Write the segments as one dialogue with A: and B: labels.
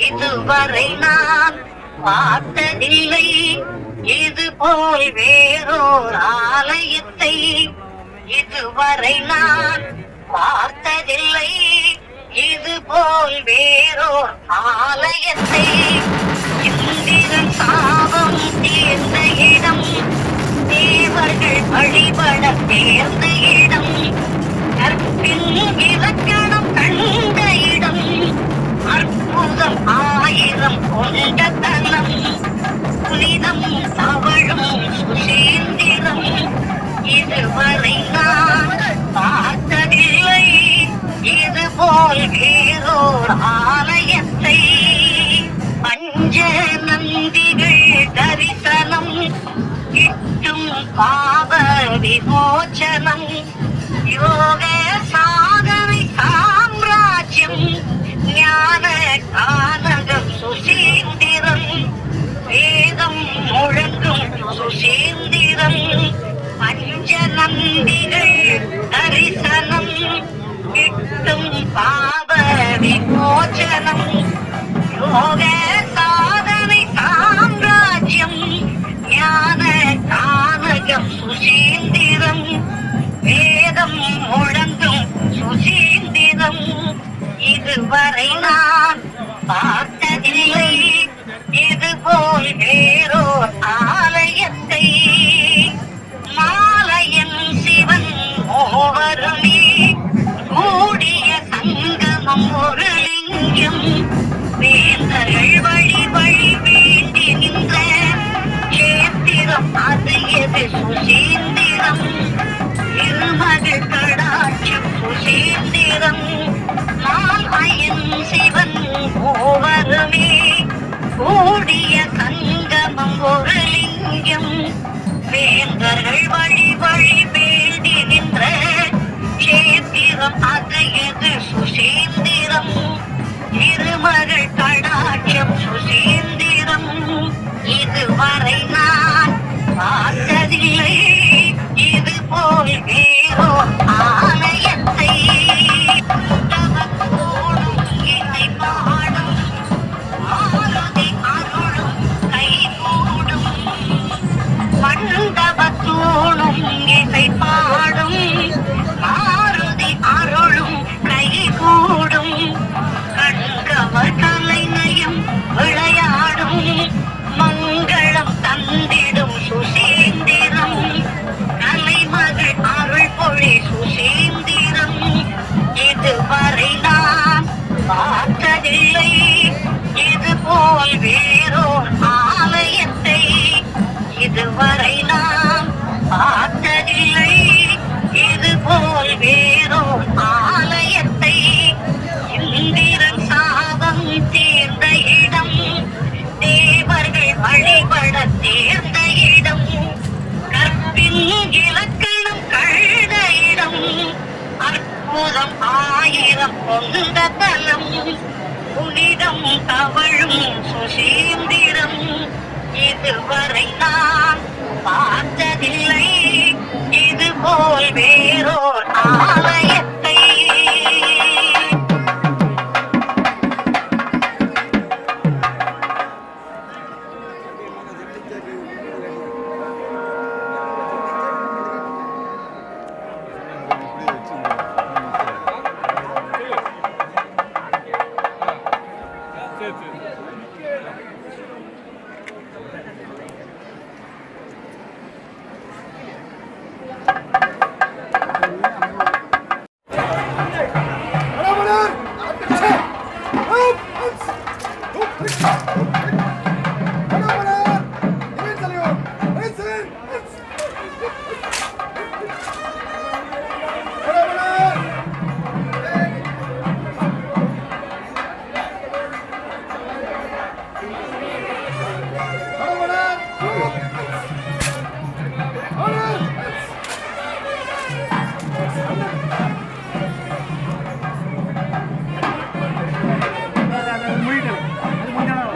A: இதுவரை நான் பார்த்ததில்லை, இது போல் வேறோர் ஆலயத்தை. இதுவரை நான் பார்த்ததில்லை, இது போல் வேறோர் ஆலயத்தை. இந்திரன் சாபம் தேர்ந்த இடம், தேவர்கள் வழிபட தேர்ந்த இடம், கற்பின் இலக்கணம் கண்ட இடம், அற்புதம் ஆயிரம் கொண்ட தலம், புனிதம் தவழும் சுசீந்திரம். இதுவரை நான் பார்த்ததில்லை, இது போல் வேறோர் ஆலயத்தை. பஞ்ச நந்திகள் தரிசனம் கிட்டும் பாவ விமோச்சனம், யோக சாதனை சாம்ராஜ்யம், ஞான கானகம் சுசீந்திரம், வேதம் முழங்கும் சுசீந்திரம். பஞ்ச நந்திகள் தரிசனம் கிட்டும் பாவ விமோச்சனம், யோக சாதனை சாம்ராஜ்யம், ஞான கானகம் சுசீந்திரம், வேதம் முழங்கும் சுசீந்திரம். இதுவரை நான் பார்த்ததில்லை, இது போல் வேறோர் ஆலயத்தை. மாலையன் சிவன் மூவருமே கூடிய சங்கமம் ஒரு லிங்கம், வேந்தர்கள் வழி வழி வேண்டி நின்ற கேத்திரம் அது எது சுசீந்திரம், இருமகள் கடாட்சம் சுசீந்திரம். மாலையன் சிவன் மூவருமே கூடிய சங்கமம் ஒரு லிங்கம், வேந்தர்கள் வழி வழி வேண்டி நின்ற கேத்திரம் அது எது சுசீந்திரம், இருமகள் கடாட்சம் சுசீந்திரம். இதுவரை நான் பார்த்ததில்லை, இது போல் வேறோர் ஆலயத்தை. தவத்தோடும் இசை பாடும், மாருதி அருளும் கை கூடும். மண்டபத்தூணும் இசை பாடும், மாருதி அருளும் கை கூடும். கண்கவர் கலைநயம் விளையாடும், மங்களம் தந்திடும் சுசீந்திரம், கலைமகள் அருள் பொழி சுசீந்திரம். இதுவரை நான் பார்த்ததில்லை, இது போல் வேறோர் ஆலயத்தை. இதுவரை நான் பார்த்ததில்லை, இது போல் வேறோர் ஆலயத்தை. இந்திரன் சாபம் தீர்ந்த இடம், தேவர்கள் வழிபட தேர்ந்த இடம், கற்பின் இலக்கணம் கண்ட இடம், அற்புதம் ஆயிரம் கொண்ட தலம், புனிதம் தவழும் சுசீந்திரம். இதுவரை நான் பார்த்ததில்லை, இது போல் வேறோர் ஆலயத்தை.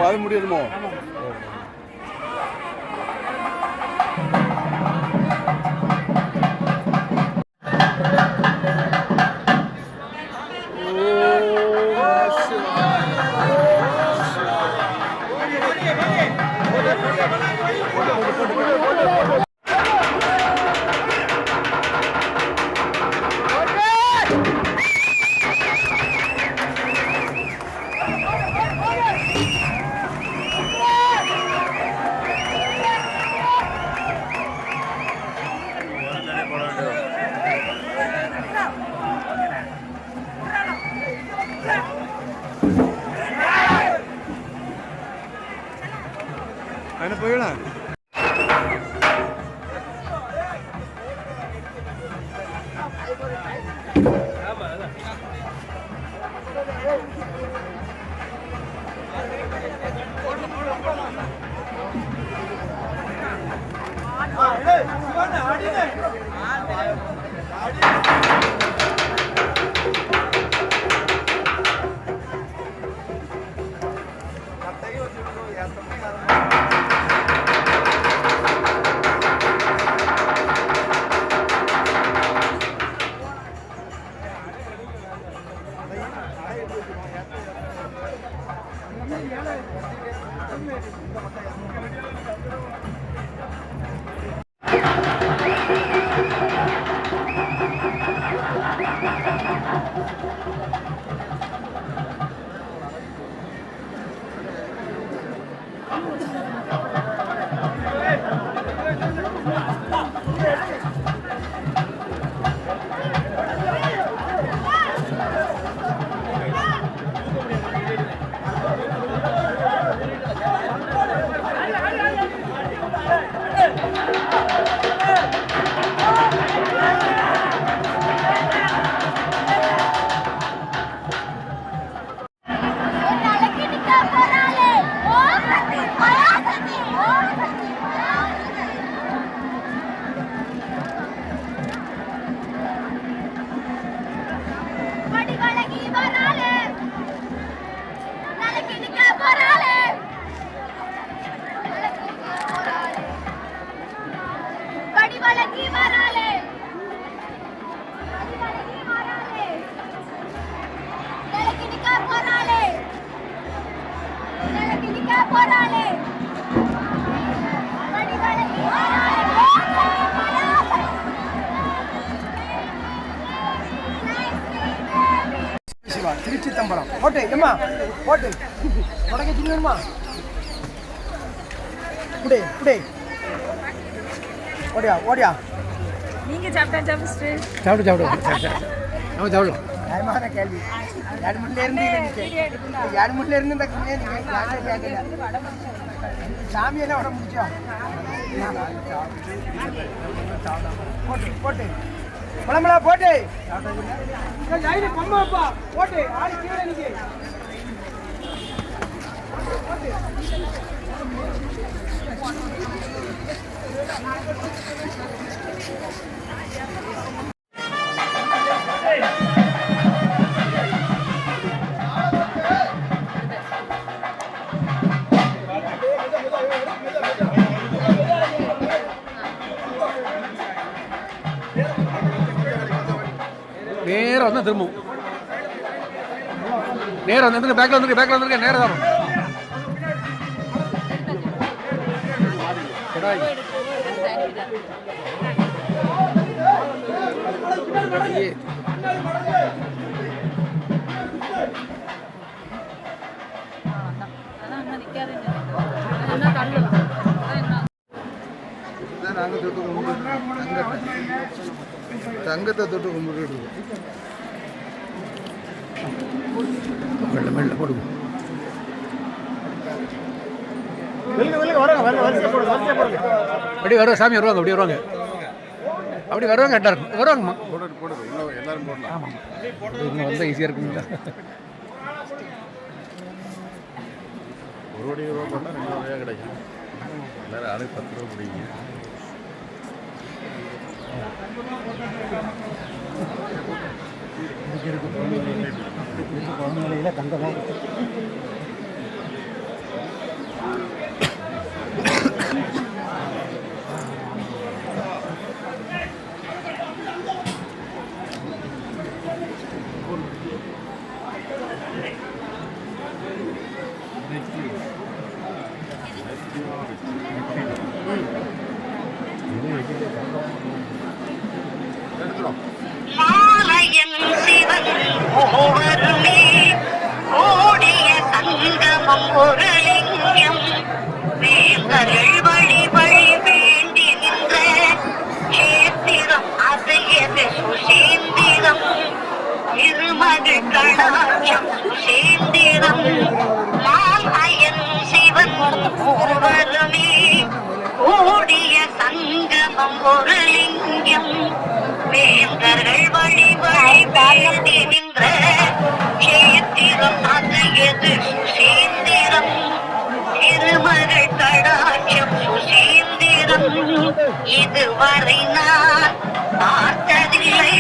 B: அது முடியணுமோ? Oh, അതിനെ പോയിടാ திருச்சி தம்பரம் போட்டு ஏம்மா போட்டு தொடக்க திங்கணுமா புடே புடே ஓடியா ஓடியா
C: நீங்க சாப்பிட்டா ஃபர்ஸ்ட்
B: சாப்பிடு நம்ம சாப்பிடலாம்
C: நியாயமான கேள்வி 2 மணில இருந்து 2 மணில இருந்து இந்த கேட்கல சாமியெல்லாம் வர முடிச்சோம் போட்டு போட்டு பழமலா போட்டு கம்மாப்பா போட்டு ஆளு கீழே நிக்கு
B: நேரம் வந்தால் திரும்பவும் நேரம் வந்துருக்கு பேக்கில் வந்துருக்கேன் நேரம் வரும் நாங்கள் தொட்டு தங்கத்தை தொட்டு கும்பிட்டு மெல்ல போடுவோம் அப்படி வருவாங்க சாமி வருவாங்க அப்படி வருவாங்க அப்படி வருவாங்க கரெக்டாக இருக்கும் வருவாங்கம்மா போடுறது எல்லாரும் போடலாம் ஆமாம் இன்னும் வந்தால் ஈஸியாக இருக்குங்களா ஒரு ரூபா போட்டால் 2 ரூபாயாக கிடைக்கும் எல்லாரும் ஆளுக்கு 10 ரூபா பிடிங்க குழந்தைகளில் தங்கமாக
A: மாலையன் சிவன் ஒவ்வொருமே ஓடிய சங்கமம் ஒரு லிங்கம் வேந்தர்கள் வழி வழி வேண்டி நின்ற கேத்திரம் அதையது சுசேந்திரம் இருமகள் கடாட்சம் சுசேந்திரம் மாலையன் சிவன் ஒவ்வொருமே ஒரு லிங்கம் வேந்தர்கள் வழி வழி வேண்டி நின்ற சேத்திரம் அது எது சுசீந்திரம் திருமகள் கடாட்சம் சுசீந்திரம் இதுவரை நான் பார்த்ததில்லை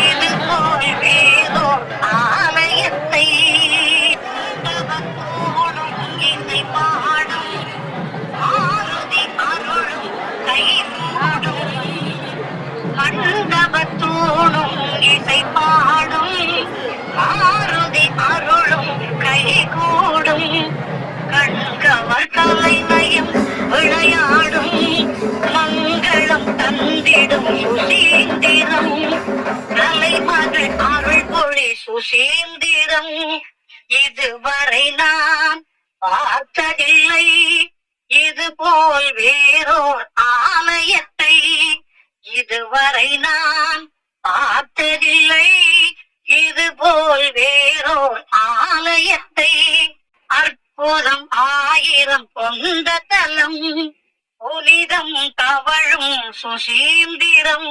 A: இது போல் வேறோர் ஆலயத்தை இசை பாடும் ஆருதி அருளும் கைகூடும் மண்டபத்தூணும் இசை பாடும் ஆருதி அருளும் கைகூடும் கண்கவர் கலைநயம் விளையாடும் மங்களம் தந்திடும் சுசீந்திரம் தலைமகள் அருள் பொழி சுசீந்திரம் இதுவரை நான் பார்த்ததில்லை இது போல் வேறோர் ஆலயத்தை இதுவரை நான் பார்த்ததில்லை இது போல் வேறோர் ஆலயத்தை அற்புதம் ஆயிரம் கொண்ட தலம் புனிதம் தவழும் சுசீந்திரம்